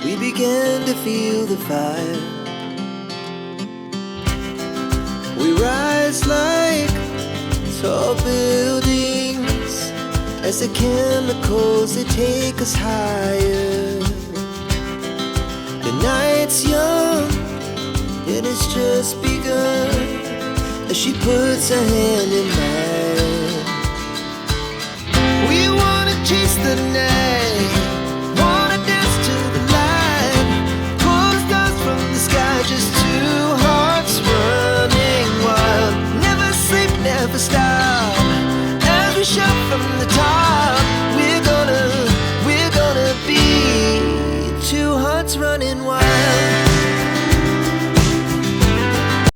we began to feel the fire. We rise like tall buildings as the chemicals, they take us higher. The night's young and it's just begun as she puts her hand in mine. We wanna chase the night, wanna dance to the light, pull the stars from the sky, just two hearts running wild. Never sleep, never stop.